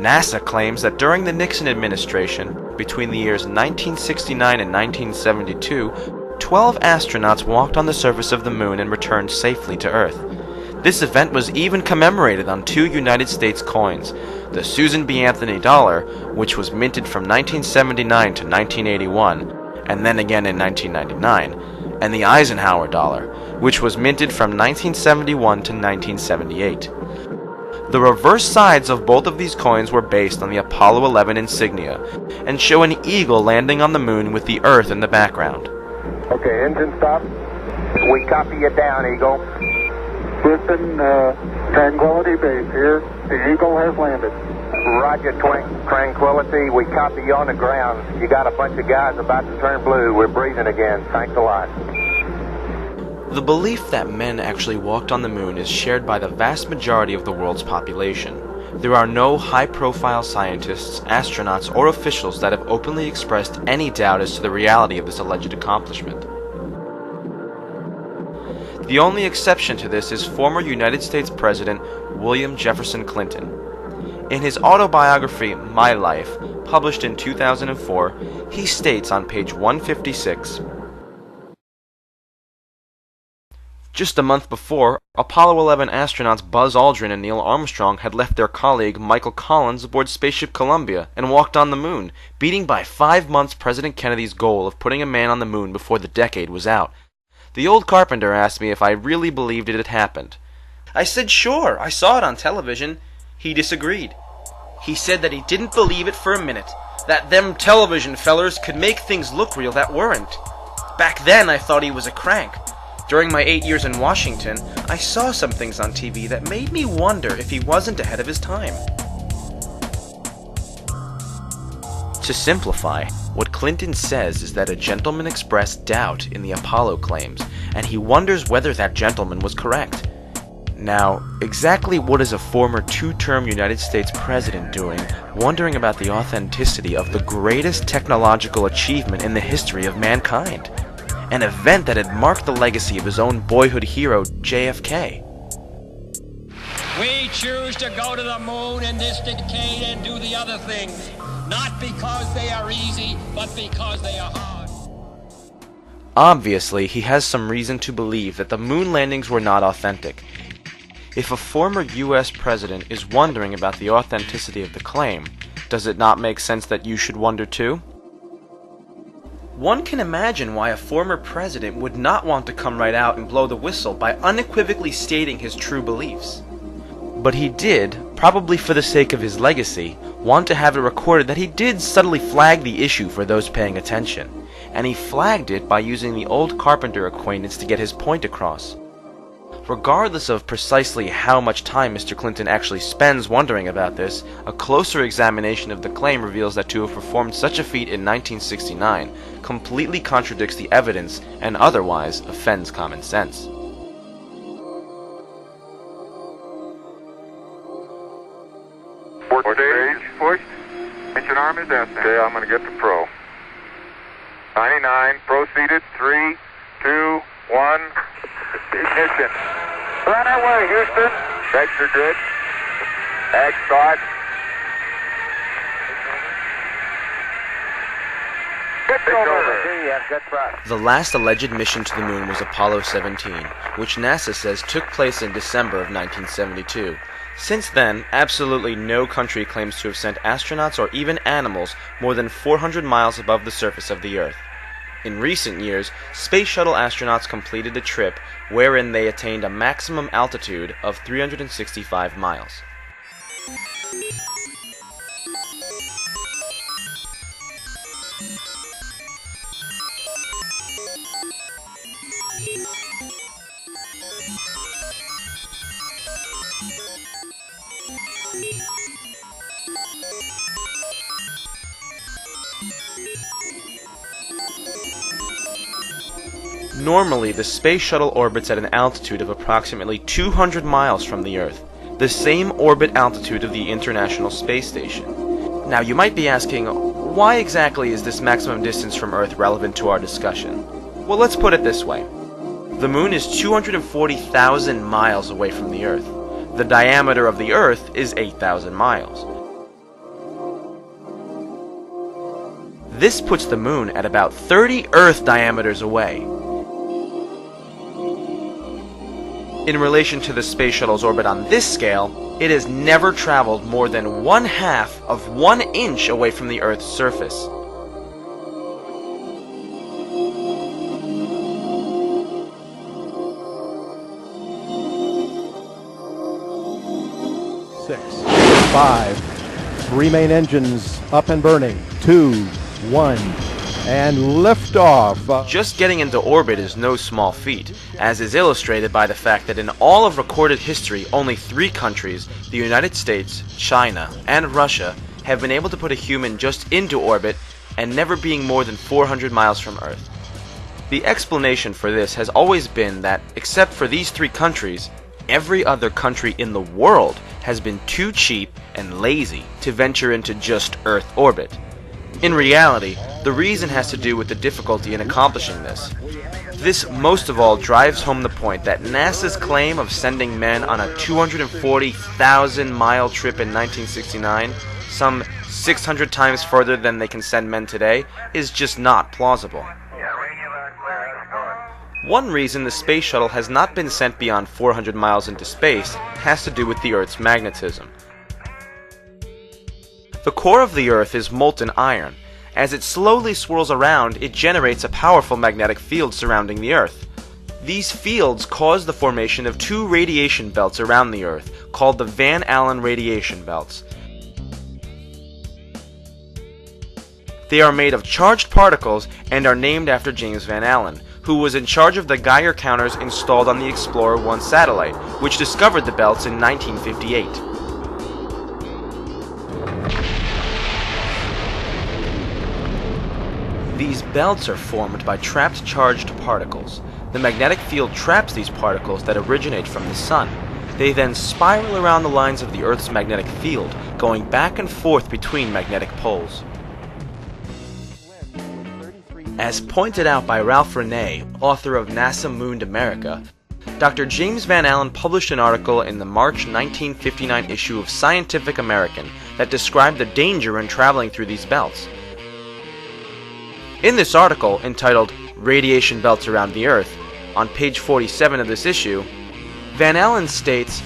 NASA claims that during the Nixon administration, between the years 1969 and 1972, 12 astronauts walked on the surface of the moon and returned safely to Earth. This event was even commemorated on 2 United States coins, the Susan B. Anthony dollar, which was minted from 1979 to 1981, and then again in 1999, and the Eisenhower dollar, which was minted from 1971 to 1978. The reverse sides of both of these coins were based on the Apollo 11 insignia, and show an eagle landing on the moon with the Earth in the background. Okay, engine stop. We copy you down, Eagle. Houston, Tranquility Base here. The Eagle has landed. Roger, Tranquility. We copy you on the ground. You got a bunch of guys about to turn blue. We're breathing again. Thanks a lot. The belief that men actually walked on the moon is shared by the vast majority of the world's population. There are no high-profile scientists, astronauts, or officials that have openly expressed any doubt as to the reality of this alleged accomplishment. The only exception to this is former United States President William Jefferson Clinton. In his autobiography, My Life, published in 2004, he states on page 156, "Just a month before, Apollo 11 astronauts Buzz Aldrin and Neil Armstrong had left their colleague Michael Collins aboard Spaceship Columbia and walked on the moon, beating by 5 months President Kennedy's goal of putting a man on the moon before the decade was out. The old carpenter asked me if I really believed it had happened. I said sure, I saw it on television. He disagreed. He said that he didn't believe it for a minute, that them television fellers could make things look real that weren't. Back then I thought he was a crank. During my 8 years in Washington, I saw some things on TV that made me wonder if he wasn't ahead of his time." To simplify, what Clinton says is that a gentleman expressed doubt in the Apollo claims, and he wonders whether that gentleman was correct. Now, exactly what is a former 2-term United States president doing, wondering about the authenticity of the greatest technological achievement in the history of mankind? An event that had marked the legacy of his own boyhood hero, JFK. We choose to go to the moon in this decade and do the other things, not because they are easy, but because they are hard. Obviously, he has some reason to believe that the moon landings were not authentic. If a former US president is wondering about the authenticity of the claim, does it not make sense that you should wonder too? One can imagine why a former president would not want to come right out and blow the whistle by unequivocally stating his true beliefs. But he did, probably for the sake of his legacy, want to have it recorded that he did subtly flag the issue for those paying attention, and he flagged it by using the old carpenter acquaintance to get his point across. Regardless of precisely how much time Mr. Clinton actually spends wondering about this, a closer examination of the claim reveals that to have performed such a feat in 1969 completely contradicts the evidence and otherwise offends common sense. Stage pushed. Engine arm is out there. Okay, I'm going to get the pro. 99, proceeded. 3, 2, 1. Ignition. Run away, Houston. Checks are good. Ag start. The last alleged mission to the moon was Apollo 17, which NASA says took place in December of 1972. Since then, absolutely no country claims to have sent astronauts or even animals more than 400 miles above the surface of the Earth. In recent years, space shuttle astronauts completed a trip wherein they attained a maximum altitude of 365 miles. Normally, the space shuttle orbits at an altitude of approximately 200 miles from the Earth, the same orbit altitude of the International Space Station. Now, you might be asking, why exactly is this maximum distance from Earth relevant to our discussion? Well, let's put it this way. The Moon is 240,000 miles away from the Earth. The diameter of the Earth is 8,000 miles. This puts the moon at about 30 Earth diameters away. In relation to the space shuttle's orbit on this scale, it has never traveled more than 1/2 of 1 inch away from the Earth's surface. Six, 5, 3 main engines up and burning, 2, 1, and liftoff. Just getting into orbit is no small feat, as is illustrated by the fact that in all of recorded history, only 3 countries, the United States, China, and Russia, have been able to put a human just into orbit and never being more than 400 miles from Earth. The explanation for this has always been that, except for these 3 countries, every other country in the world has been too cheap and lazy to venture into just Earth orbit. In reality, the reason has to do with the difficulty in accomplishing this. This most of all drives home the point that NASA's claim of sending men on a 240,000-mile trip in 1969, some 600 times further than they can send men today, is just not plausible. One reason the space shuttle has not been sent beyond 400 miles into space has to do with the Earth's magnetism. The core of the Earth is molten iron. As it slowly swirls around, it generates a powerful magnetic field surrounding the Earth. These fields cause the formation of 2 radiation belts around the Earth, called the Van Allen radiation belts. They are made of charged particles and are named after James Van Allen, who was in charge of the Geiger counters installed on the Explorer 1 satellite, which discovered the belts in 1958. These belts are formed by trapped charged particles. The magnetic field traps these particles that originate from the Sun. They then spiral around the lines of the Earth's magnetic field, going back and forth between magnetic poles. As pointed out by Ralph Renee, author of NASA Mooned America, Dr. James Van Allen published an article in the March 1959 issue of Scientific American that described the danger in traveling through these belts. In this article, entitled Radiation Belts Around the Earth, on page 47 of this issue, Van Allen states,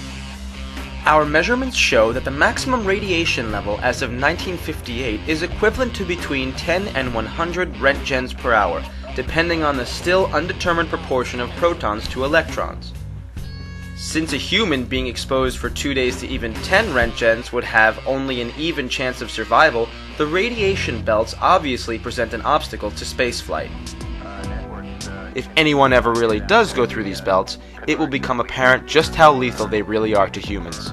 "Our measurements show that the maximum radiation level as of 1958 is equivalent to between 10 and 100 Roentgens per hour, depending on the still undetermined proportion of protons to electrons. Since a human being exposed for 2 days to even 10 Roentgens would have only an even chance of survival, the radiation belts obviously present an obstacle to spaceflight. If anyone ever really does go through these belts, it will become apparent just how lethal they really are to humans."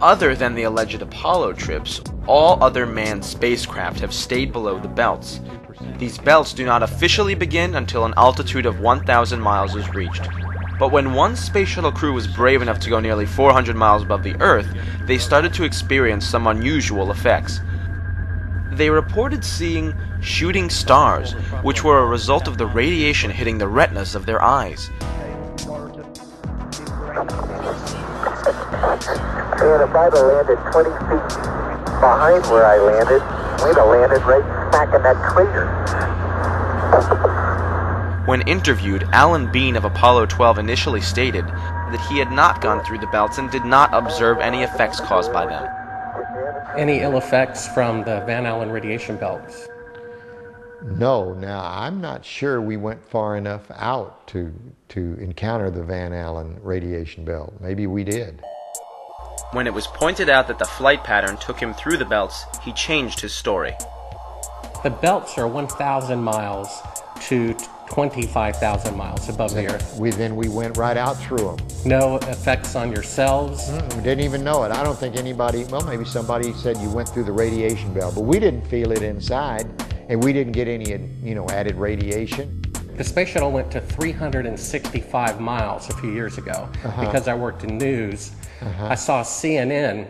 Other than the alleged Apollo trips, all other manned spacecraft have stayed below the belts. These belts do not officially begin until an altitude of 1,000 miles is reached. But when one space shuttle crew was brave enough to go nearly 400 miles above the Earth, they started to experience some unusual effects. They reported seeing shooting stars, which were a result of the radiation hitting the retinas of their eyes. And if I'd have landed 20 feet behind where I landed, we'd have landed right smack in that crater. When interviewed, Alan Bean of Apollo 12 initially stated that he had not gone through the belts and did not observe any effects caused by them. Any ill effects from the Van Allen radiation belts? No. Now, I'm not sure we went far enough out to encounter the Van Allen radiation belt. Maybe we did. When it was pointed out that the flight pattern took him through the belts, he changed his story. The belts are 1,000 miles to 25,000 miles above the Earth. Then we went right out through them. No effects on your cells? We didn't even know it. I don't think anybody, well, maybe somebody said you went through the radiation belt, but we didn't feel it inside, and we didn't get any, added radiation. The space shuttle went to 365 miles a few years ago. Because I worked in news, I saw CNN.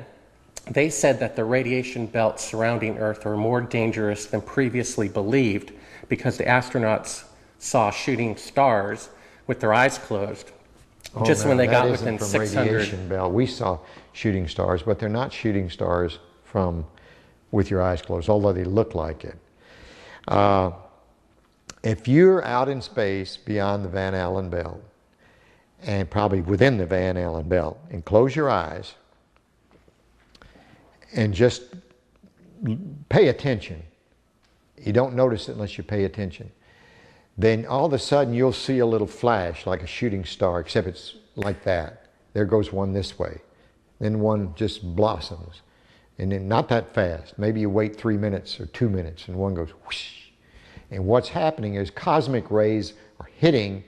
They said that the radiation belts surrounding Earth are more dangerous than previously believed because the astronauts saw shooting stars with their eyes closed. Just when they got within 600. Radiation belt. We saw shooting stars, but they're not shooting stars from with your eyes closed, although they look like it. If you're out in space beyond the Van Allen belt, and probably within the Van Allen belt, and close your eyes and just pay attention. You don't notice it unless you pay attention. Then all of a sudden you'll see a little flash like a shooting star, except it's like that. There goes one this way. Then one just blossoms. And then not that fast. Maybe you wait 3 minutes or 2 minutes and one goes whoosh. And what's happening is cosmic rays are hitting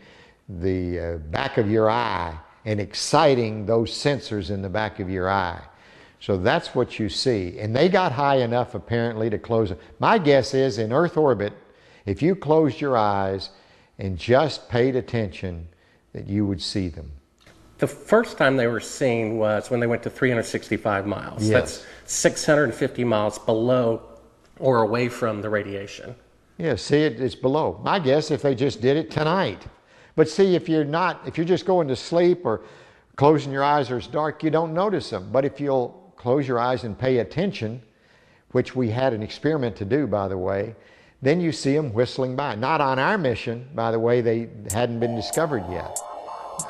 the back of your eye and exciting those sensors in the back of your eye. So that's what you see. And they got high enough apparently to close it. My guess is in Earth orbit, if you closed your eyes and just paid attention, that you would see them. The first time they were seen was when they went to 365 miles. Yes. That's 650 miles below or away from the radiation. Yeah, see, it's below. My guess if they just did it tonight. But see, if you're just going to sleep or closing your eyes or it's dark, you don't notice them. But if you'll close your eyes and pay attention, which we had an experiment to do, by the way, then you see them whistling by. Not on our mission, by the way, they hadn't been discovered yet.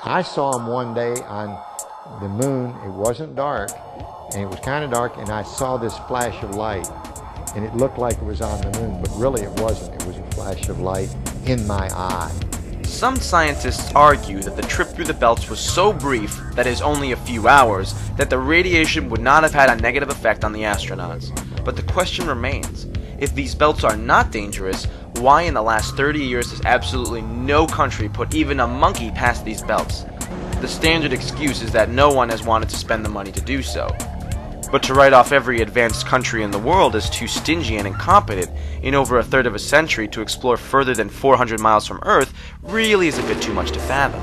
I saw them one day on the moon. It wasn't dark, and it was kind of dark, and I saw this flash of light. And it looked like it was on the moon, but really it wasn't. It was a flash of light in my eye. Some scientists argue that the trip through the belts was so brief, that is only a few hours, that the radiation would not have had a negative effect on the astronauts. But the question remains, if these belts are not dangerous, why in the last 30 years has absolutely no country put even a monkey past these belts? The standard excuse is that no one has wanted to spend the money to do so. But to write off every advanced country in the world as too stingy and incompetent in over a third of a century to explore further than 400 miles from Earth really is a bit too much to fathom.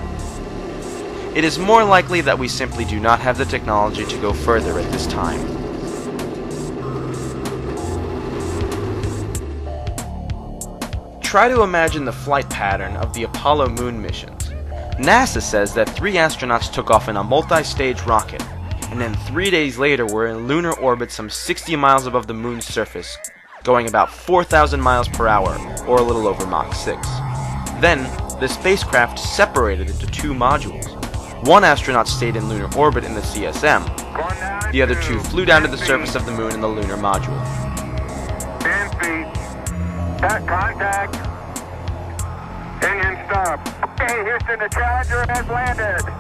It is more likely that we simply do not have the technology to go further at this time. Try to imagine the flight pattern of the Apollo moon missions. NASA says that 3 astronauts took off in a multi-stage rocket, and then 3 days later were in lunar orbit some 60 miles above the moon's surface, going about 4,000 miles per hour, or a little over Mach 6. Then, the spacecraft separated into 2 modules. One astronaut stayed in lunar orbit in the CSM. The other 2 flew down to the surface of the moon in the lunar module. 10 feet. Contact. Engine stop. Okay, Houston, the Challenger has landed.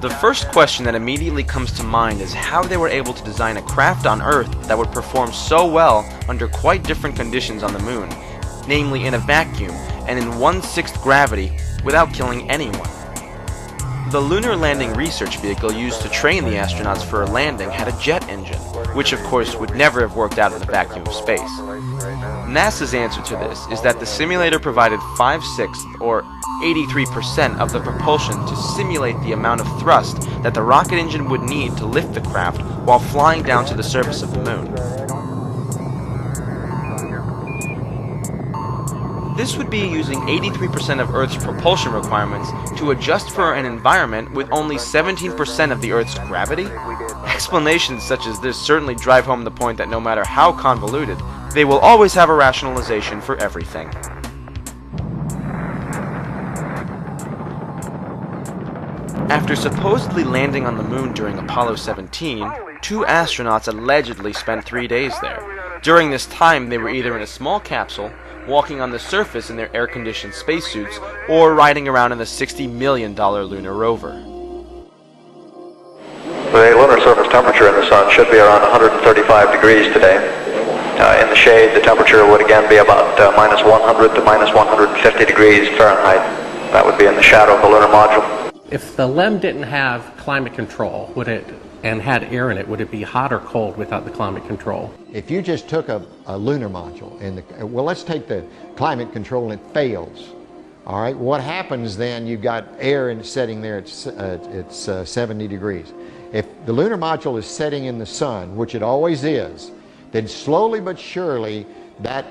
The first question that immediately comes to mind is how they were able to design a craft on Earth that would perform so well under quite different conditions on the moon, namely in a vacuum and in 1/6 gravity without killing anyone. The Lunar Landing Research Vehicle used to train the astronauts for a landing had a jet engine, which of course would never have worked out in the vacuum of space. NASA's answer to this is that the simulator provided 5/6 or 83% of the propulsion to simulate the amount of thrust that the rocket engine would need to lift the craft while flying down to the surface of the moon. This would be using 83% of Earth's propulsion requirements to adjust for an environment with only 17% of the Earth's gravity? Explanations such as this certainly drive home the point that no matter how convoluted, they will always have a rationalization for everything. After supposedly landing on the moon during Apollo 17, 2 astronauts allegedly spent 3 days there. During this time, they were either in a small capsule, walking on the surface in their air-conditioned spacesuits, or riding around in the $60 million lunar rover. The lunar surface temperature in the sun should be around 135 degrees today. In the shade, the temperature would again be about minus 100 to minus 150 degrees Fahrenheit. That would be in the shadow of the lunar module. If the LEM didn't have climate control, and had air in it, would it be hot or cold without the climate control? If you just took a lunar module, and well, let's take the climate control and it fails. All right, what happens then? You've got air and setting there, it's 70 degrees. If the lunar module is setting in the sun, which it always is, then slowly but surely that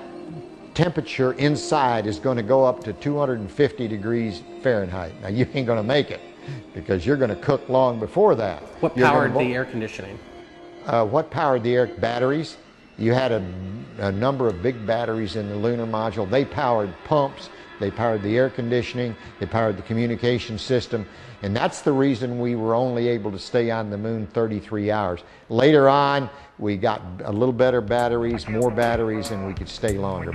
temperature inside is going to go up to 250 degrees Fahrenheit. Now you ain't going to make it, because you're going to cook long before that. What powered the air conditioning? What powered the air? Batteries. you had a number of big batteries in the lunar module. They powered pumps, they powered the air conditioning, they powered the communication system, and that's the reason we were only able to stay on the moon 33 hours. Later on, we got a little better batteries, more batteries, and we could stay longer.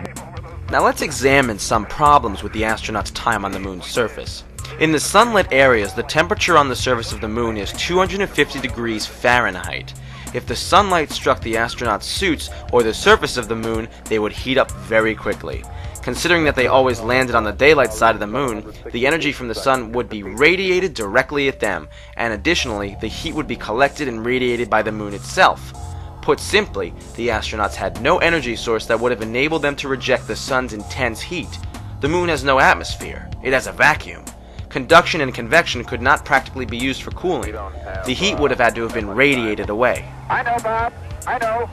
Now let's examine some problems with the astronauts' time on the moon's surface. In the sunlit areas, the temperature on the surface of the moon is 250 degrees Fahrenheit. If the sunlight struck the astronauts' suits or the surface of the moon, they would heat up very quickly. Considering that they always landed on the daylight side of the moon, the energy from the sun would be radiated directly at them, and additionally, the heat would be collected and radiated by the moon itself. Put simply, the astronauts had no energy source that would have enabled them to reject the sun's intense heat. The moon has no atmosphere. It has a vacuum. Conduction and convection could not practically be used for cooling. The heat would have had to have been radiated away. I know, Bob. I know.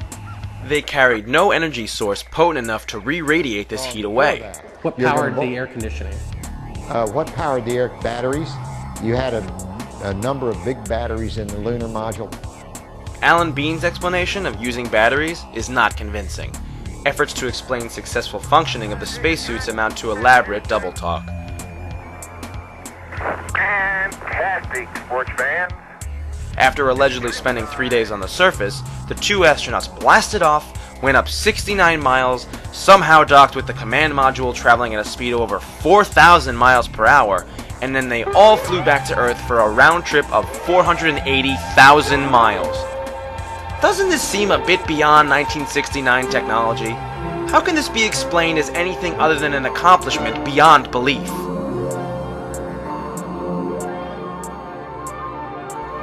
They carried no energy source potent enough to re-radiate this heat away. What powered the air conditioning? What powered the air? Batteries. You had a number of big batteries in the lunar module. Alan Bean's explanation of using batteries is not convincing. Efforts to explain successful functioning of the spacesuits amount to elaborate double talk. Fantastic, sports fans. After allegedly spending 3 days on the surface, the two astronauts blasted off, went up 69 miles, somehow docked with the command module traveling at a speed of over 4,000 miles per hour, and then they all flew back to Earth for a round trip of 480,000 miles. Doesn't this seem a bit beyond 1969 technology? How can this be explained as anything other than an accomplishment beyond belief?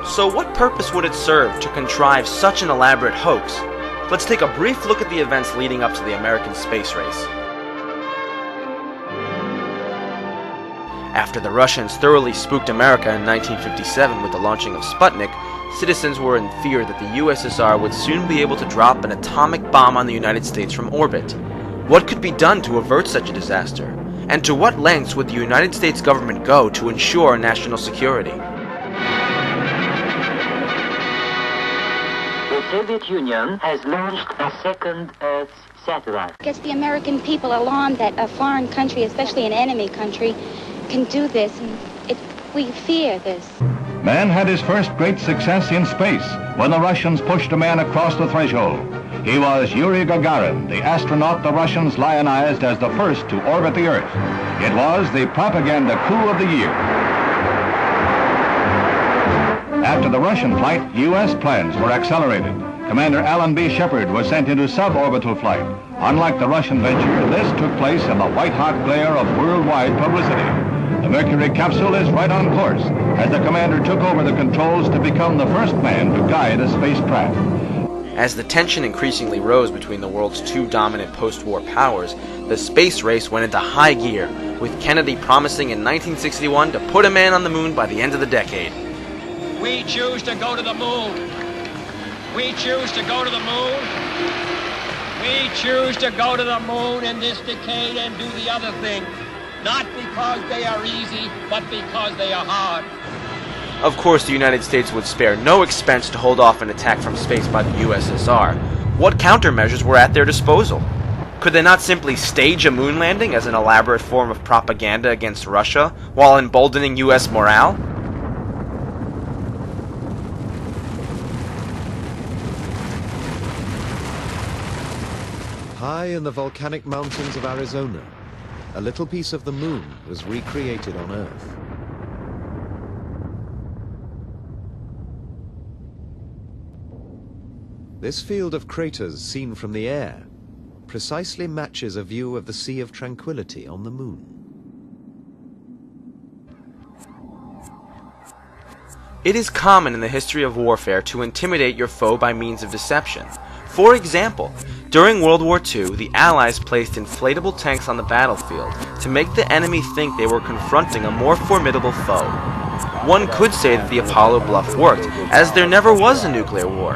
So what purpose would it serve to contrive such an elaborate hoax? Let's take a brief look at the events leading up to the American space race. After the Russians thoroughly spooked America in 1957 with the launching of Sputnik, citizens were in fear that the USSR would soon be able to drop an atomic bomb on the United States from orbit. What could be done to avert such a disaster? And to what lengths would the United States government go to ensure national security? The Soviet Union has launched a second Earth satellite. Gets the American people alarmed that a foreign country, especially an enemy country, can do this, and we fear this. Man had his first great success in space when the Russians pushed a man across the threshold. He was Yuri Gagarin, the astronaut the Russians lionized as the first to orbit the Earth. It was the propaganda coup of the year. After the Russian flight, U.S. plans were accelerated. Commander Alan B. Shepard was sent into suborbital flight. Unlike the Russian venture, this took place in the white-hot glare of worldwide publicity. The Mercury capsule is right on course as the commander took over the controls to become the first man to guide a spacecraft. As the tension increasingly rose between the world's two dominant post-war powers, the space race went into high gear, with Kennedy promising in 1961 to put a man on the moon by the end of the decade. We choose to go to the moon. We choose to go to the moon. We choose to go to the moon in this decade and do the other thing. Not because they are easy, but because they are hard. Of course, the United States would spare no expense to hold off an attack from space by the USSR. What countermeasures were at their disposal? Could they not simply stage a moon landing as an elaborate form of propaganda against Russia, while emboldening U.S. morale? High in the volcanic mountains of Arizona, a little piece of the moon was recreated on Earth. This field of craters seen from the air precisely matches a view of the Sea of Tranquility on the moon. It is common in the history of warfare to intimidate your foe by means of deception. For example, during World War II, the Allies placed inflatable tanks on the battlefield to make the enemy think they were confronting a more formidable foe. One could say that the Apollo bluff worked, as there never was a nuclear war.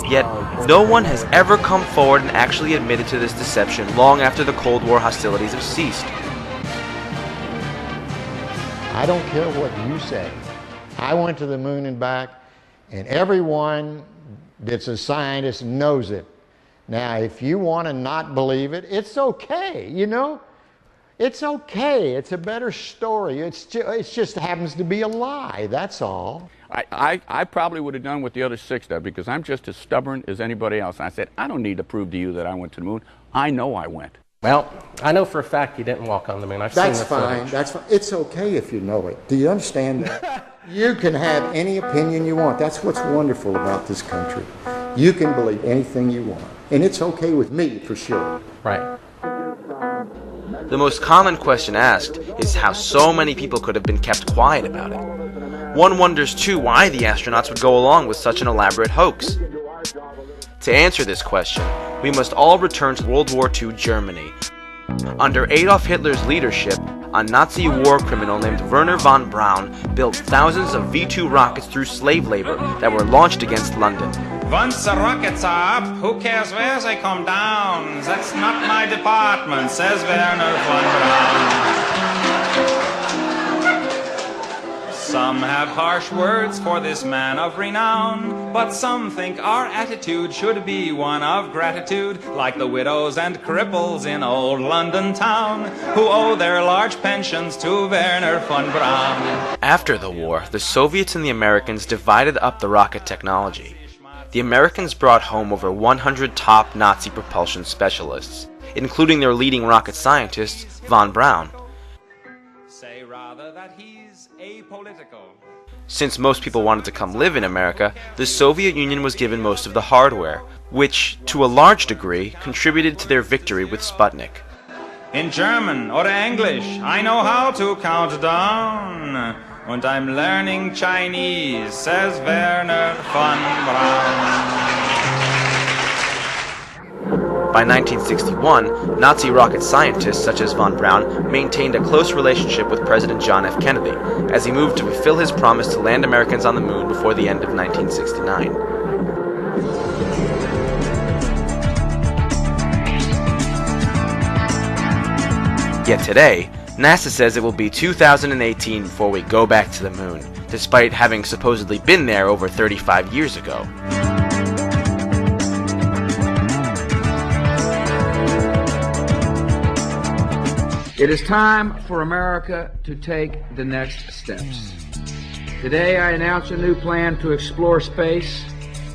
Yet, no one has ever come forward and actually admitted to this deception long after the Cold War hostilities have ceased. I don't care what you say. I went to the moon and back, and everyone that's a scientist knows it. Now, if you want to not believe it, it's okay, you know? It's okay. It's a better story. It just happens to be a lie, that's all. I probably would have done what the other 6 did, because I'm just as stubborn as anybody else. I said, I don't need to prove to you that I went to the moon. I know I went. Well, I know for a fact you didn't walk on the moon. I've seen the footage. That's fine. That's fine. It's okay if you know it. Do you understand that? You can have any opinion you want. That's what's wonderful about this country. You can believe anything you want. And it's okay with me, for sure. Right. The most common question asked is how so many people could have been kept quiet about it. One wonders too why the astronauts would go along with such an elaborate hoax. To answer this question, we must all return to World War II Germany. Under Adolf Hitler's leadership, a Nazi war criminal named Werner von Braun built thousands of V-2 rockets through slave labor that were launched against London. Once the rockets are up, who cares where they come down? That's not my department, says Werner von Braun. Some have harsh words for this man of renown, but some think our attitude should be one of gratitude, like the widows and cripples in old London town, who owe their large pensions to Werner von Braun. After the war, the Soviets and the Americans divided up the rocket technology. The Americans brought home over 100 top Nazi propulsion specialists, including their leading rocket scientist, von Braun. Say rather that he's apolitical. Since most people wanted to come live in America, the Soviet Union was given most of the hardware, which, to a large degree, contributed to their victory with Sputnik. In German or English, I know how to count down. And I'm learning Chinese, says Werner von Braun. By 1961, Nazi rocket scientists such as von Braun maintained a close relationship with President John F. Kennedy as he moved to fulfill his promise to land Americans on the moon before the end of 1969. Yet today, NASA says it will be 2018 before we go back to the moon, despite having supposedly been there over 35 years ago. It is time for America to take the next steps. Today I announce a new plan to explore space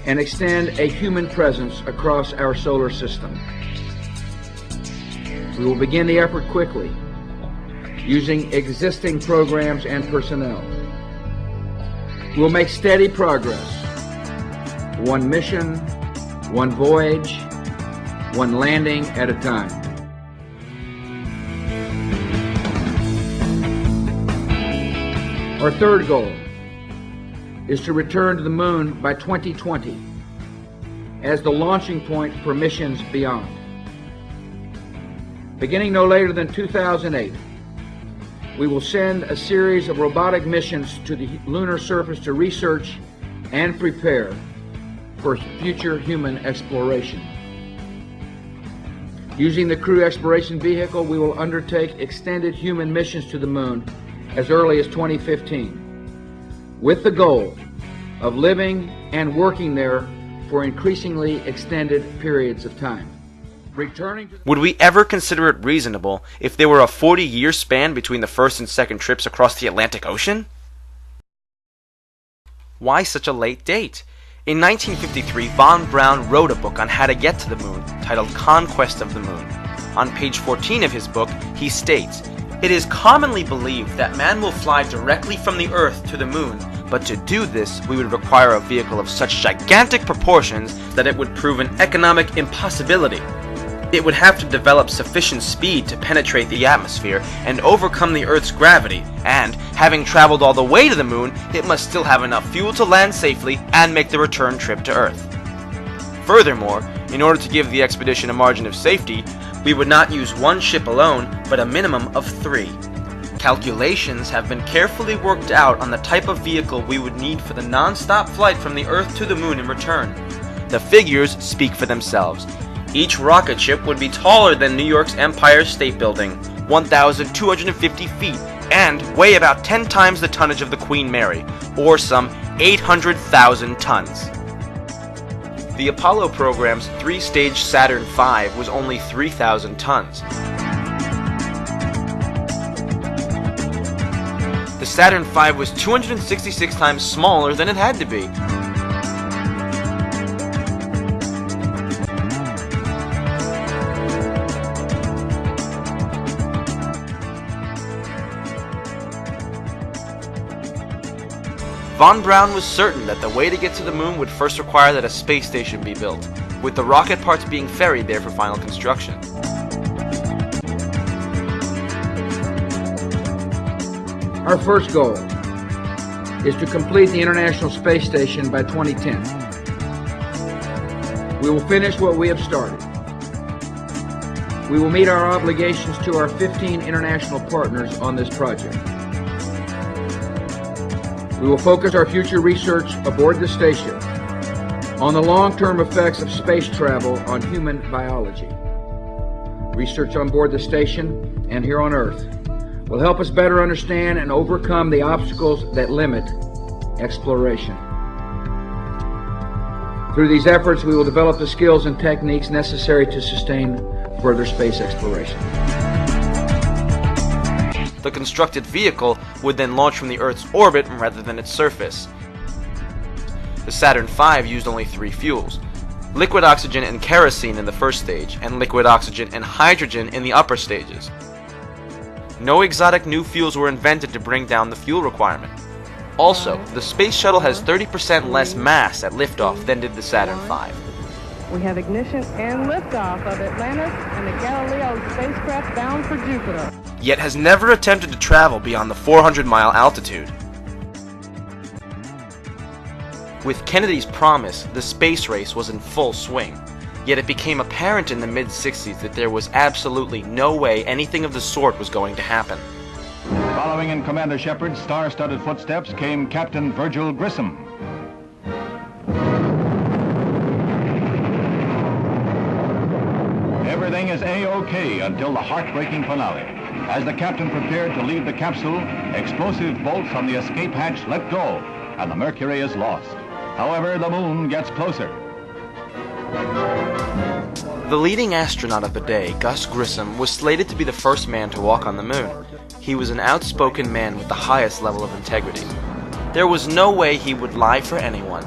and extend a human presence across our solar system. We will begin the effort quickly, using existing programs and personnel. We'll make steady progress. One mission, one voyage, one landing at a time. Our third goal is to return to the moon by 2020 as the launching point for missions beyond. Beginning no later than 2008, we will send a series of robotic missions to the lunar surface to research and prepare for future human exploration. Using the Crew Exploration Vehicle, we will undertake extended human missions to the moon as early as 2015, with the goal of living and working there for increasingly extended periods of time. Would we ever consider it reasonable if there were a 40-year span between the first and second trips across the Atlantic Ocean? Why such a late date? In 1953, von Braun wrote a book on how to get to the moon, titled Conquest of the Moon. On page 14 of his book, he states, "It is commonly believed that man will fly directly from the Earth to the moon, but to do this, we would require a vehicle of such gigantic proportions that it would prove an economic impossibility. It would have to develop sufficient speed to penetrate the atmosphere and overcome the Earth's gravity, and, having traveled all the way to the moon, it must still have enough fuel to land safely and make the return trip to Earth. Furthermore, in order to give the expedition a margin of safety, we would not use one ship alone, but a minimum of 3. Calculations have been carefully worked out on the type of vehicle we would need for the non-stop flight from the Earth to the moon in return. The figures speak for themselves. Each rocket ship would be taller than New York's Empire State Building, 1,250 feet, and weigh about 10 times the tonnage of the Queen Mary, or some 800,000 tons. The Apollo program's three-stage Saturn V was only 3,000 tons. The Saturn V was 266 times smaller than it had to be. Von Braun was certain that the way to get to the moon would first require that a space station be built, with the rocket parts being ferried there for final construction. Our first goal is to complete the International Space Station by 2010. We will finish what we have started. We will meet our obligations to our 15 international partners on this project. We will focus our future research aboard the station on the long-term effects of space travel on human biology. Research on board the station and here on Earth will help us better understand and overcome the obstacles that limit exploration. Through these efforts, we will develop the skills and techniques necessary to sustain further space exploration. The constructed vehicle would then launch from the Earth's orbit rather than its surface. The Saturn V used only 3 fuels: liquid oxygen and kerosene in the first stage, and liquid oxygen and hydrogen in the upper stages. No exotic new fuels were invented to bring down the fuel requirement. Also, the Space Shuttle has 30% less mass at liftoff than did the Saturn V. We have ignition and liftoff of Atlantis and the Galileo spacecraft bound for Jupiter. Yet has never attempted to travel beyond the 400-mile altitude. With Kennedy's promise, the space race was in full swing. Yet it became apparent in the mid-60s that there was absolutely no way anything of the sort was going to happen. Following in Commander Shepard's star-studded footsteps came Captain Virgil Grissom. Everything is A-OK until the heartbreaking finale. As the captain prepared to leave the capsule, explosive bolts on the escape hatch let go, and the Mercury is lost. However, the moon gets closer. The leading astronaut of the day, Gus Grissom, was slated to be the first man to walk on the moon. He was an outspoken man with the highest level of integrity. There was no way he would lie for anyone.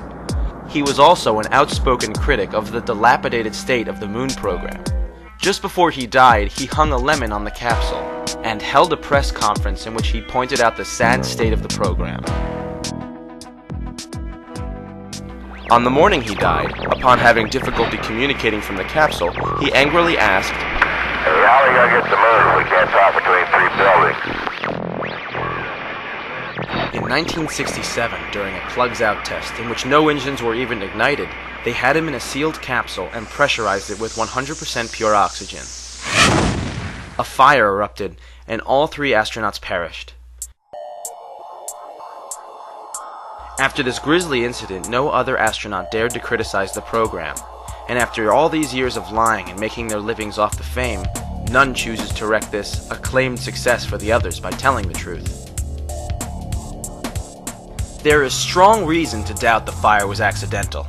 He was also an outspoken critic of the dilapidated state of the moon program. Just before he died, he hung a lemon on the capsule and held a press conference in which he pointed out the sad state of the program. On the morning he died, upon having difficulty communicating from the capsule, he angrily asked, "Hey, how are we going to get to the moon if we can't talk between 3 buildings?" In 1967, during a plugs-out test in which no engines were even ignited, they had him in a sealed capsule and pressurized it with 100% pure oxygen. A fire erupted, and all 3 astronauts perished. After this grisly incident, no other astronaut dared to criticize the program, and after all these years of lying and making their livings off the fame, none chooses to wreck this acclaimed success for the others by telling the truth. There is strong reason to doubt the fire was accidental.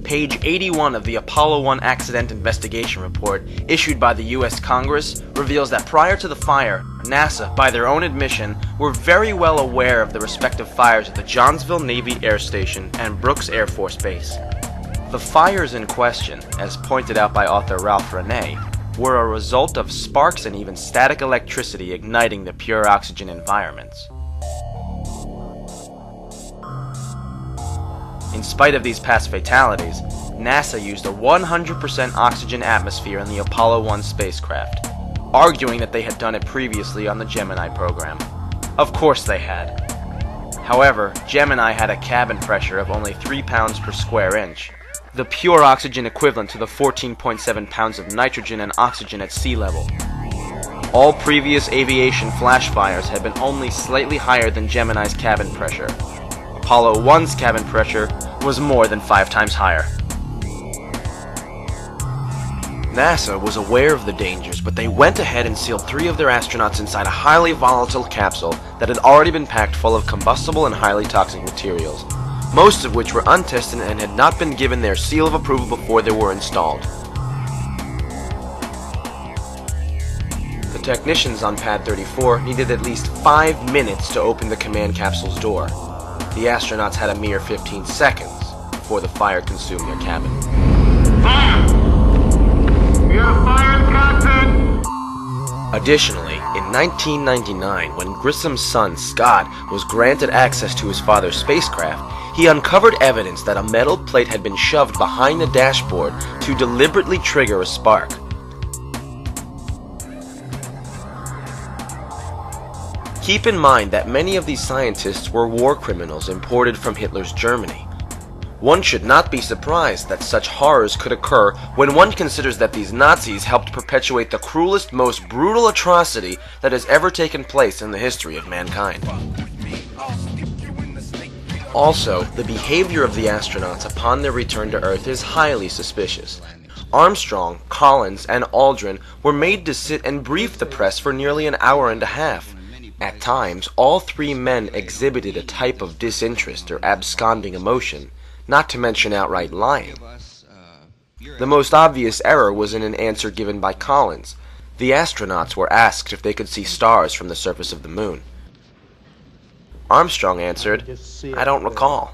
Page 81 of the Apollo 1 Accident Investigation Report, issued by the U.S. Congress, reveals that prior to the fire, NASA, by their own admission, were very well aware of the respective fires at the Johnsville Navy Air Station and Brooks Air Force Base. The fires in question, as pointed out by author Ralph Renee, were a result of sparks and even static electricity igniting the pure oxygen environments. In spite of these past fatalities, NASA used a 100% oxygen atmosphere in the Apollo 1 spacecraft, arguing that they had done it previously on the Gemini program. Of course they had. However, Gemini had a cabin pressure of only 3 pounds per square inch, the pure oxygen equivalent to the 14.7 pounds of nitrogen and oxygen at sea level. All previous aviation flash fires had been only slightly higher than Gemini's cabin pressure. Apollo 1's cabin pressure was more than 5 times higher. NASA was aware of the dangers, but they went ahead and sealed 3 of their astronauts inside a highly volatile capsule that had already been packed full of combustible and highly toxic materials. most of which were untested and had not been given their seal of approval before they were installed. The technicians on Pad 34 needed at least 5 minutes to open the command capsule's door. The astronauts had a mere 15 seconds before the fire consumed their cabin. Fire! We have fired, Captain! Additionally, in 1999, when Grissom's son, Scott, was granted access to his father's spacecraft, he uncovered evidence that a metal plate had been shoved behind the dashboard to deliberately trigger a spark. Keep in mind that many of these scientists were war criminals imported from Hitler's Germany. One should not be surprised that such horrors could occur when one considers that these Nazis helped perpetuate the cruelest, most brutal atrocity that has ever taken place in the history of mankind. Also, the behavior of the astronauts upon their return to Earth is highly suspicious. Armstrong, Collins, and Aldrin were made to sit and brief the press for nearly an hour and a half. At times, all three men exhibited a type of disinterest or absconding emotion, not to mention outright lying. The most obvious error was in an answer given by Collins. The astronauts were asked if they could see stars from the surface of the moon. Armstrong answered, "I don't recall."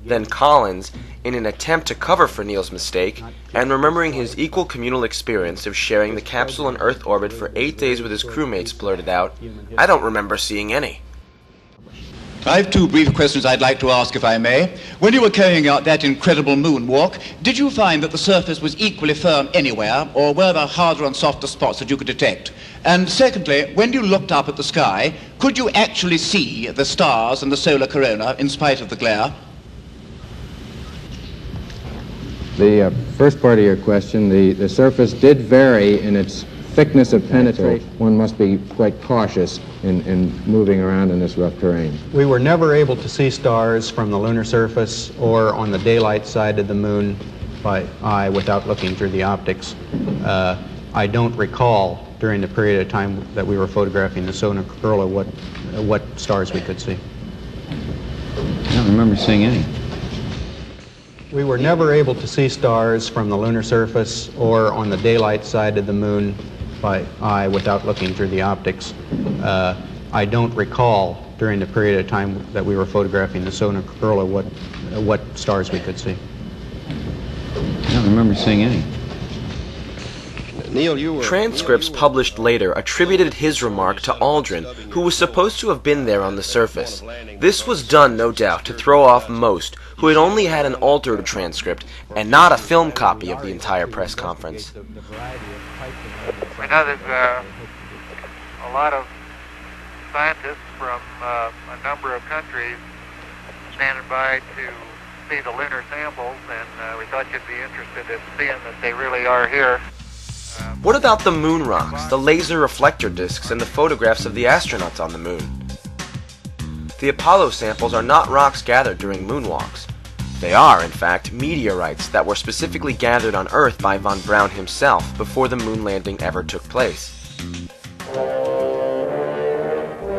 Then Collins, in an attempt to cover for Neil's mistake, and remembering his equal communal experience of sharing the capsule in Earth orbit for 8 days with his crewmates, blurted out, "I don't remember seeing any." I have two brief questions I'd like to ask, if I may. When you were carrying out that incredible moonwalk, did you find that the surface was equally firm anywhere, or were there harder and softer spots that you could detect? And secondly, when you looked up at the sky, could you actually see the stars and the solar corona in spite of the glare? The first part of your question, the surface did vary in its thickness of penetration. One must be quite cautious in moving around in this rough terrain. We were never able to see stars from the lunar surface or on the daylight side of the moon by eye without looking through the optics. I don't recall during the period of time that we were photographing the solar corona what stars we could see. I don't remember seeing any. We were never able to see stars from the lunar surface or on the daylight side of the moon by eye without looking through the optics. I don't recall during the period of time that we were photographing the solar corona what stars we could see. I don't remember seeing any. Neil, transcripts published later attributed his remark to Aldrin, who was supposed to have been there on the surface. This was done, no doubt, to throw off most, who had only had an altered transcript and not a film copy of the entire press conference. We know there's a lot of scientists from a number of countries standing by to see the lunar samples, and we thought you'd be interested in seeing that they really are here. What about the moon rocks, the laser reflector discs, and the photographs of the astronauts on the moon? The Apollo samples are not rocks gathered during moonwalks. They are, in fact, meteorites that were specifically gathered on Earth by von Braun himself before the moon landing ever took place.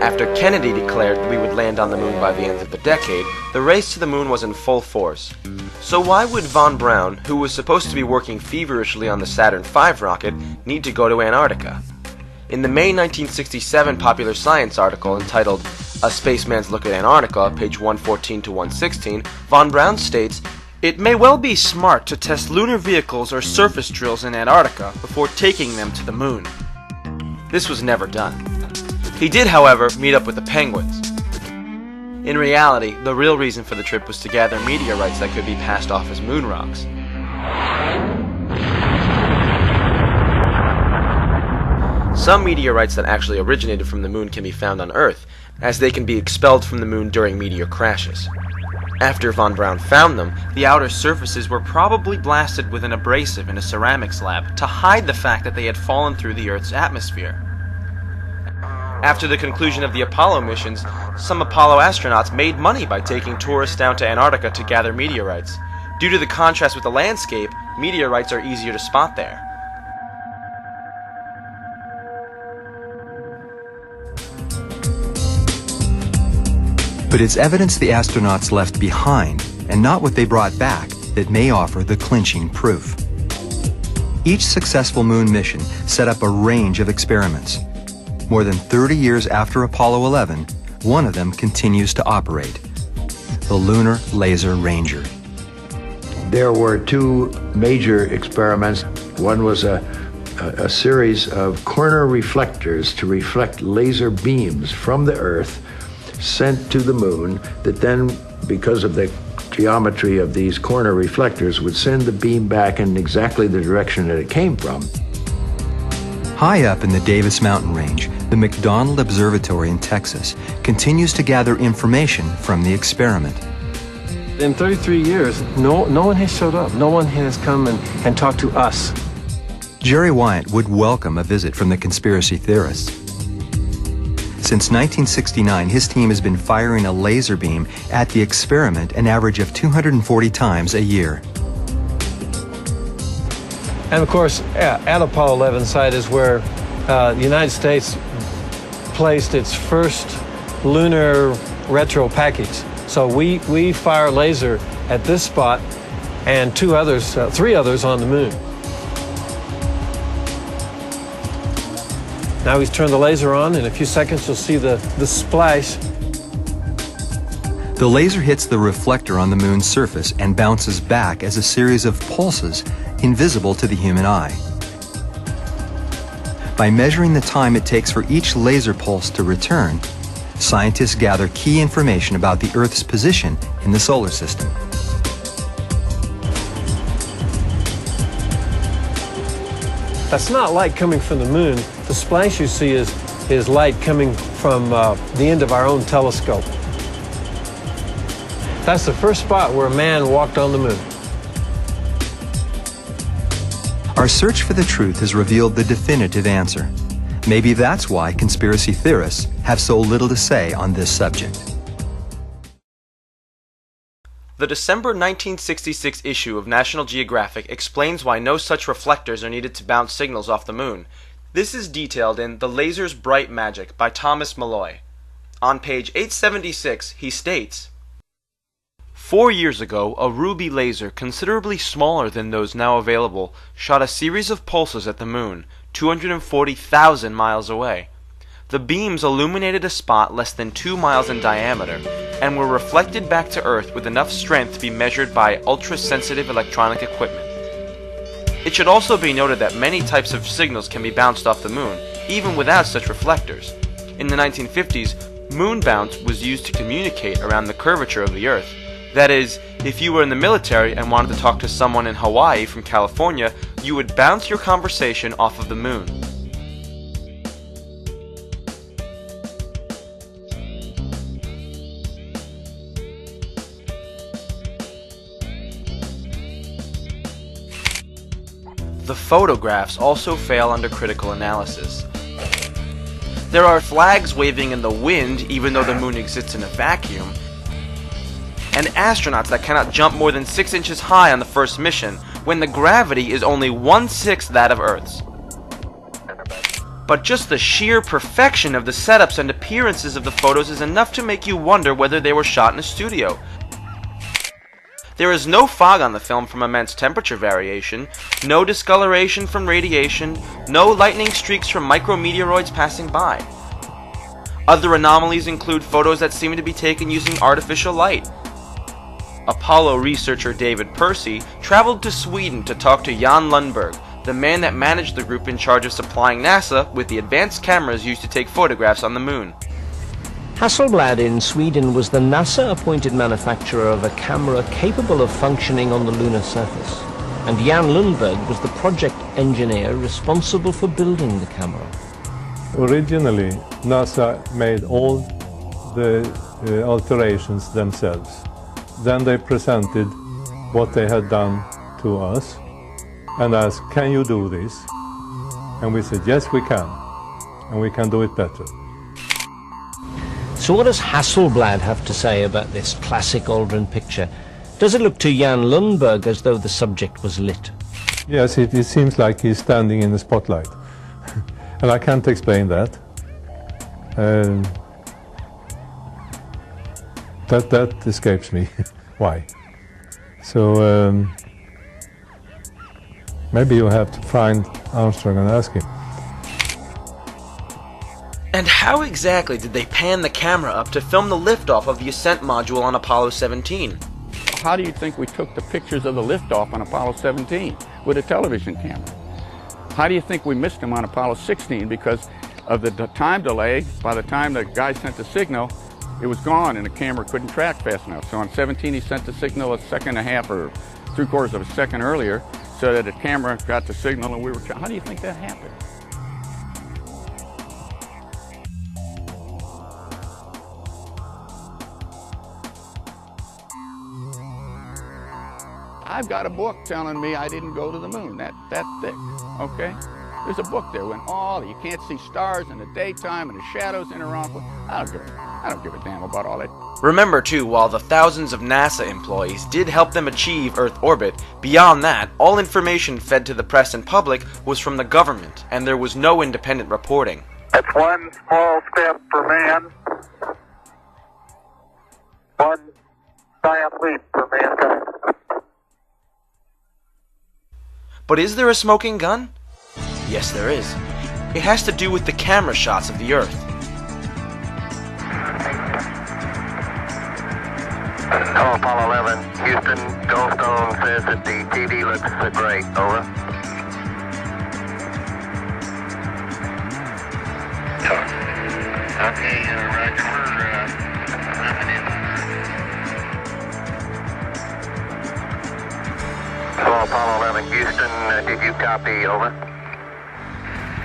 After Kennedy declared that we would land on the moon by the end of the decade, the race to the moon was in full force. So why would von Braun, who was supposed to be working feverishly on the Saturn V rocket, need to go to Antarctica? In the May 1967 Popular Science article entitled A Spaceman's Look at Antarctica, page 114 to 116, von Braun states, "It may well be smart to test lunar vehicles or surface drills in Antarctica before taking them to the moon." This was never done. He did, however, meet up with the Penguins. In reality, the real reason for the trip was to gather meteorites that could be passed off as moon rocks. Some meteorites that actually originated from the moon can be found on Earth, as they can be expelled from the moon during meteor crashes. After von Braun found them, the outer surfaces were probably blasted with an abrasive in a ceramics lab to hide the fact that they had fallen through the Earth's atmosphere. After the conclusion of the Apollo missions, some Apollo astronauts made money by taking tourists down to Antarctica to gather meteorites. Due to the contrast with the landscape, meteorites are easier to spot there. But it's evidence the astronauts left behind and not what they brought back, that may offer the clinching proof. Each successful moon mission set up a range of experiments. More than 30 years after Apollo 11, one of them continues to operate, the Lunar Laser Ranger. There were two major experiments. One was a series of corner reflectors to reflect laser beams from the Earth sent to the moon that then, because of the geometry of these corner reflectors, would send the beam back in exactly the direction that it came from. High up in the Davis Mountain Range, the McDonald Observatory in Texas continues to gather information from the experiment. In 33 years, no one has showed up. No one has come and talked to us. Jerry Wyatt would welcome a visit from the conspiracy theorists. Since 1969, his team has been firing a laser beam at the experiment an average of 240 times a year. And of course, at Apollo 11 site is where the United States placed its first lunar retro package. So we fire laser at this spot and three others on the moon. Now he's turned the laser on. In a few seconds, you'll see the splash. The laser hits the reflector on the moon's surface and bounces back as a series of pulses invisible to the human eye. By measuring the time it takes for each laser pulse to return, scientists gather key information about the Earth's position in the solar system. That's not light coming from the moon. The splash you see is light coming from the end of our own telescope. That's the first spot where a man walked on the moon. Our search for the truth has revealed the definitive answer. Maybe that's why conspiracy theorists have so little to say on this subject. The December 1966 issue of National Geographic explains why no such reflectors are needed to bounce signals off the moon. This is detailed in The Laser's Bright Magic by Thomas Malloy. On page 876, he states, 4 years ago, a ruby laser, considerably smaller than those now available, shot a series of pulses at the moon, 240,000 miles away. The beams illuminated a spot less than 2 miles in diameter, and were reflected back to Earth with enough strength to be measured by ultra-sensitive electronic equipment. It should also be noted that many types of signals can be bounced off the moon, even without such reflectors. In the 1950s, moon bounce was used to communicate around the curvature of the Earth. That is, if you were in the military and wanted to talk to someone in Hawaii from California, you would bounce your conversation off of the moon. The photographs also fail under critical analysis. There are flags waving in the wind even though the moon exists in a vacuum, and astronauts that cannot jump more than 6 inches high on the first mission when the gravity is only 1/6 that of Earth's. But just the sheer perfection of the setups and appearances of the photos is enough to make you wonder whether they were shot in a studio. There is no fog on the film from immense temperature variation, no discoloration from radiation, no lightning streaks from micrometeoroids passing by. Other anomalies include photos that seem to be taken using artificial light. Apollo researcher David Percy traveled to Sweden to talk to Jan Lundberg, the man that managed the group in charge of supplying NASA with the advanced cameras used to take photographs on the moon. Hasselblad in Sweden was the NASA-appointed manufacturer of a camera capable of functioning on the lunar surface, and Jan Lundberg was the project engineer responsible for building the camera. Originally, NASA made all the alterations themselves. Then they presented what they had done to us and asked, can you do this? And we said, yes, we can, and we can do it better. So what does Hasselblad have to say about this classic Aldrin picture? Does it look to Jan Lundberg as though the subject was lit? Yes, it seems like he's standing in the spotlight. And I can't explain that. That escapes me. Why? So maybe you have to find Armstrong and ask him. And how exactly did they pan the camera up to film the liftoff of the ascent module on Apollo 17? How do you think we took the pictures of the liftoff on Apollo 17 with a television camera? How do you think we missed them on Apollo 16 because of the time delay? By the time the guy sent the signal, it was gone and the camera couldn't track fast enough. So on 17 he sent the signal a second and a half or 3/4 of a second earlier so that the camera got the signal and we were... How do you think that happened? I've got a book telling me I didn't go to the moon, that thick, okay? There's a book there when you can't see stars in the daytime and the shadows in the wrong place. I don't give a damn about all that. Remember too, while the thousands of NASA employees did help them achieve Earth orbit, beyond that, all information fed to the press and public was from the government, and there was no independent reporting. That's one small step for man, one giant leap for mankind. But is there a smoking gun? Yes, there is. It has to do with the camera shots of the Earth. Hello, Apollo 11. Houston, Goldstone says that the TV looks great. Over. Okay, Roger. Hello, Apollo 11. Houston, did you copy? Over.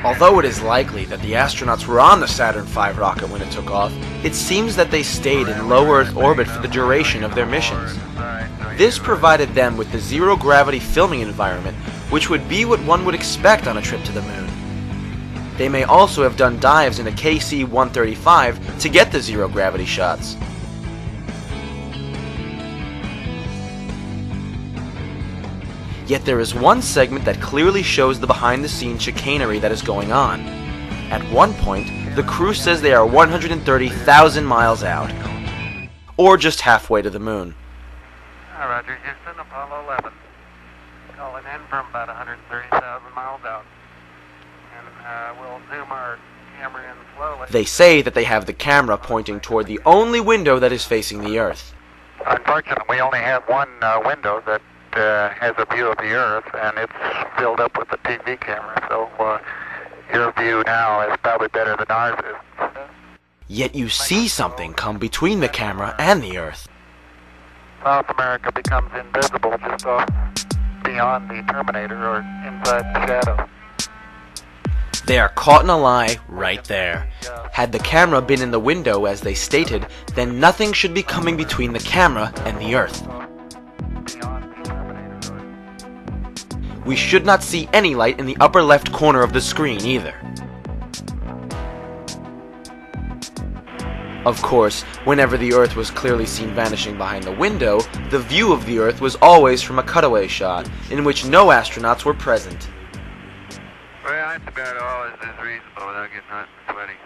Although it is likely that the astronauts were on the Saturn V rocket when it took off, it seems that they stayed in low Earth orbit for the duration of their missions. This provided them with the zero-gravity filming environment, which would be what one would expect on a trip to the moon. They may also have done dives in a KC-135 to get the zero-gravity shots. Yet there is one segment that clearly shows the behind-the-scenes chicanery that is going on. At one point, the crew says they are 130,000 miles out, or just halfway to the moon. Roger, Houston, Apollo 11. Calling in from about 130,000 miles out. And we'll zoom our camera in slowly. They say that they have the camera pointing toward the only window that is facing the Earth. Unfortunately, we only have one window that has a view of the Earth, and it's filled up with a TV camera, so your view now is probably better than ours is. Yet you see something come between the camera and the Earth. South America becomes invisible just off beyond the Terminator or inside the shadow. They are caught in a lie right there. Had the camera been in the window as they stated, then nothing should be coming between the camera and the Earth. We should not see any light in the upper left corner of the screen either. Of course, whenever the Earth was clearly seen vanishing behind the window, the view of the Earth was always from a cutaway shot, in which no astronauts were present. Well, that's about all is reasonable without getting hot and sweaty.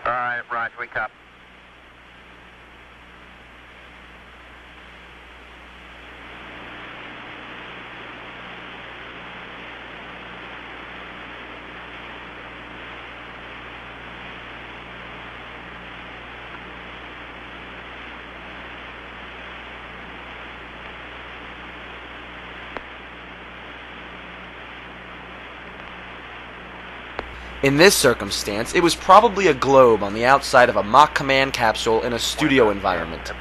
All right, Roger, we copy. In this circumstance, it was probably a globe on the outside of a mock command capsule in a studio environment.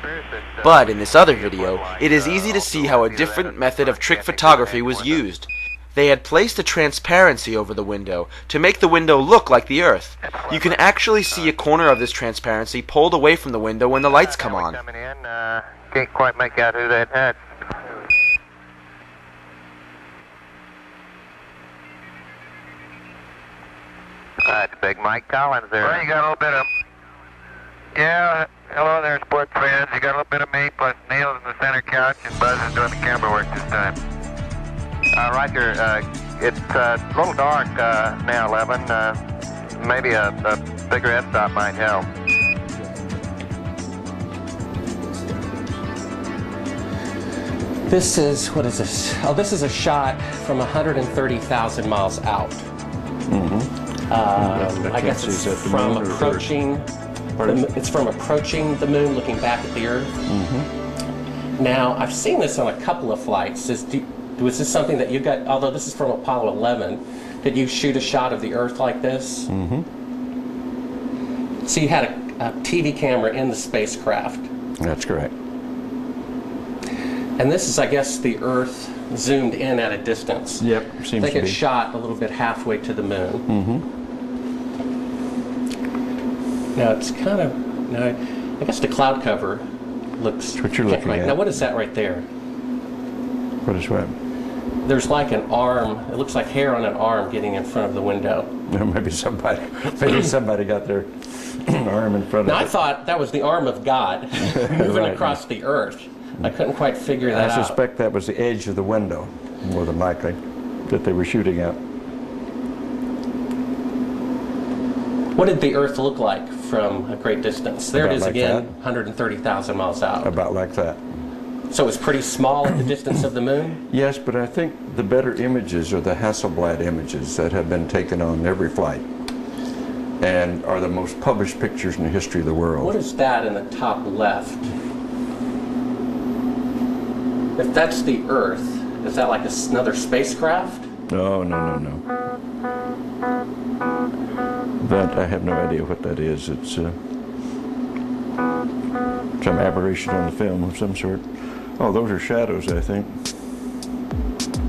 But in this other video, it is easy to see how a different method of trick photography was used. They had placed a transparency over the window to make the window look like the Earth. You can actually see a corner of this transparency pulled away from the window when the lights come on. Can't quite make out who that had. That's Big Mike Collins there. Well, you got a little bit of... Yeah, hello there, sports fans. You got a little bit of me, plus Neil's in the center couch, and Buzz is doing the camera work this time. Roger, it's a little dark now, 11. Maybe a bigger f-stop might help. This is, what is this? Oh, this is a shot from 130,000 miles out. I guess it's from approaching. It's from approaching the moon, looking back at the Earth. Now, I've seen this on a couple of flights. Was this something that you got? Although this is from Apollo 11, did you shoot a shot of the Earth like this? So you had a TV camera in the spacecraft. That's correct. And this is, I guess, the Earth zoomed in at a distance. Yep, seems to be. I think it's shot a little bit halfway to the moon. Now it's kind of, now I guess the cloud cover looks. That's what you're looking at. Now what is that right there? What is what? There's like an arm. It looks like hair on an arm getting in front of the window. Maybe somebody got their arm in front of it. Now I thought that was the arm of God moving across the Earth. I couldn't quite figure that out. I suspect that was the edge of the window, more than likely, that they were shooting at. What did the Earth look like from a great distance? There it is again, 130,000 miles out. About like that. So it's pretty small at the distance of the moon? Yes, but I think the better images are the Hasselblad images that have been taken on every flight and are the most published pictures in the history of the world. What is that in the top left? If that's the Earth, is that like another spacecraft? No. That, I have no idea what that is. It's some aberration on the film of some sort. Oh, those are shadows, I think.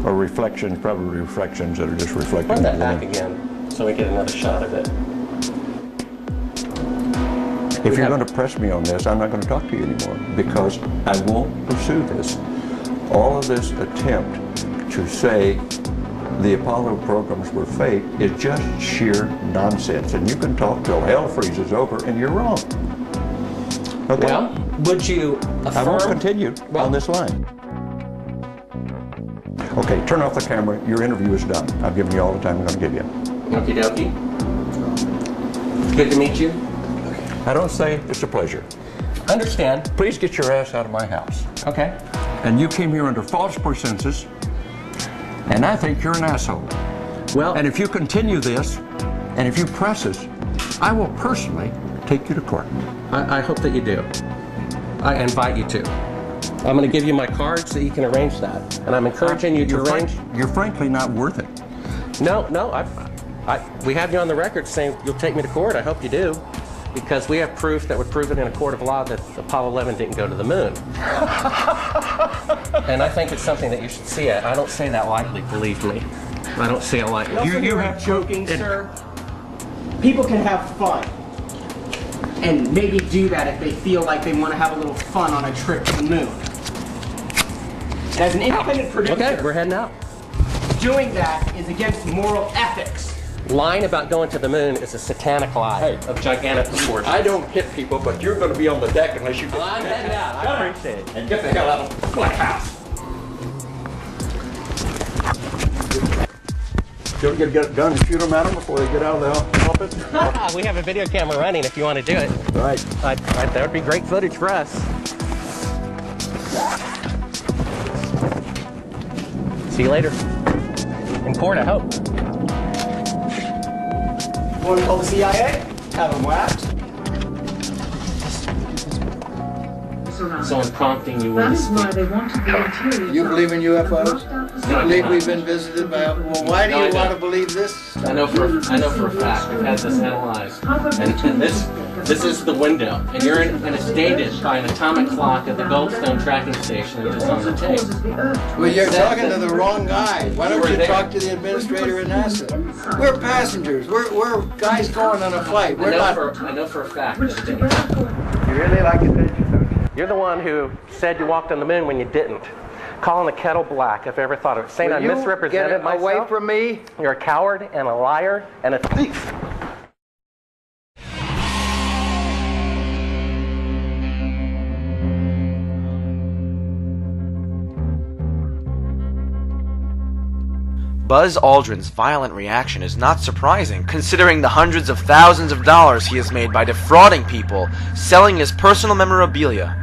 Or reflections, probably reflections that are just reflecting. Run that back again, so we get another shot of it. If you're going to press me on this, I'm not going to talk to you anymore, because I won't pursue this. All of this attempt to say the Apollo programs were fake is just sheer nonsense. And you can talk till hell freezes over, and you're wrong. Okay? Well, would you affirm? I won't continue on this line. Okay, turn off the camera. Your interview is done. I've given you all the time I'm going to give you. Okie dokie. Good to meet you. I don't say it's a pleasure. Understand. Please get your ass out of my house. Okay. And you came here under false pretenses, and I think you're an asshole. Well, and if you continue this, and if you press us, I will personally take you to court. I hope that you do. I invite you to. I'm going to give you my card so you can arrange that. And I'm encouraging you to arrange. You're frankly not worth it. No, we have you on the record saying you'll take me to court. I hope you do. Because we have proof that would prove it in a court of law that Apollo 11 didn't go to the moon. And I think it's something that you should see. I don't say that lightly, believe me. I don't say it lightly. You have joking, sir. People can have fun. And maybe do that if they feel like they want to have a little fun on a trip to the moon. And as an independent producer, okay, we're heading out. Doing that is against moral ethics. Lying about going to the moon is a satanic lie of gigantic proportions. I don't hit people, but you're going to be on the deck unless you... Well, I'm heading out. I appreciate it. And get the hell out of the White House. Don't get a gun and shoot them at them before they get out of the office? We have a video camera running if you want to do it. Right. That would be great footage for us. See you later. In court, I hope. Want to call the CIA? Have them whacked. So I'm prompting you. That is why they wanted the interior. You believe in UFOs? You believe we've been visited by? Well, why do you want to believe this? I know for a fact. We've had this analyzed, and this is the window, and you're stated by an atomic clock at the Goldstone tracking station that is on the tape. Well, you're talking to the wrong guy. Why don't you talk to the administrator at NASA? We're passengers. We're guys going on a flight. We're not. I know for a fact. You really like attention, don't you? You're the one who said you walked on the moon when you didn't. Calling the kettle black, if I ever thought of it. Saying I misrepresented myself. Away from me. You're a coward and a liar and a thief. Buzz Aldrin's violent reaction is not surprising, considering the hundreds of thousands of dollars he has made by defrauding people, selling his personal memorabilia.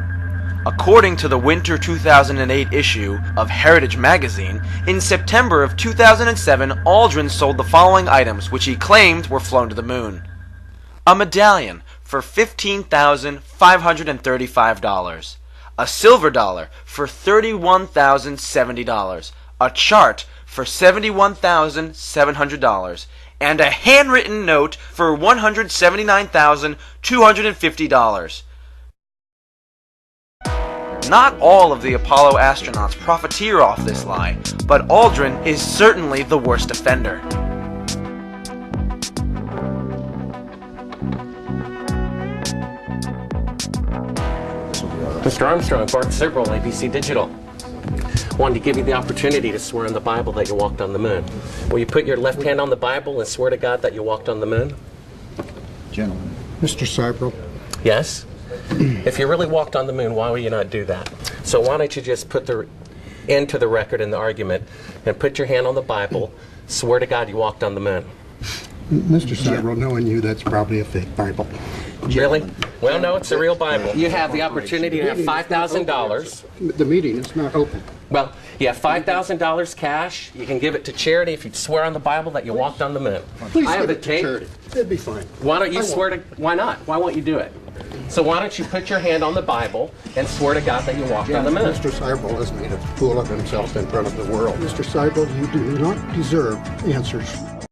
According to the winter 2008 issue of Heritage Magazine, in September of 2007, Aldrin sold the following items which he claimed were flown to the moon. A medallion for $15,535. A silver dollar for $31,070. A chart for $71,700. And a handwritten note for $179,250. Not all of the Apollo astronauts profiteer off this lie, but Aldrin is certainly the worst offender. Mr. Armstrong, Bart Sibrel, ABC Digital. Wanted to give you the opportunity to swear on the Bible that you walked on the moon. Will you put your left hand on the Bible and swear to God that you walked on the moon? Gentlemen. Mr. Sibrel. Yes? If you really walked on the moon, why would you not do that? So why don't you just put the end to the record in the argument and put your hand on the Bible, swear to God you walked on the moon. Mr. Sibrel, knowing you, that's probably a fake Bible. Really? Well, no, it's a real Bible. You have the opportunity to have $5,000. The meeting is not open. Well, you have $5,000 cash. You can give it to charity if you swear on the Bible that you walked on the moon. Please I have give the it to tape. charity. It'd be fine. Why don't you swear to? Why not? Why won't you do it? So why don't you put your hand on the Bible and swear to God that you walked on the moon? Mr. Sibrel has made a fool of himself in front of the world. Mr. Sibrel, you do not deserve answers.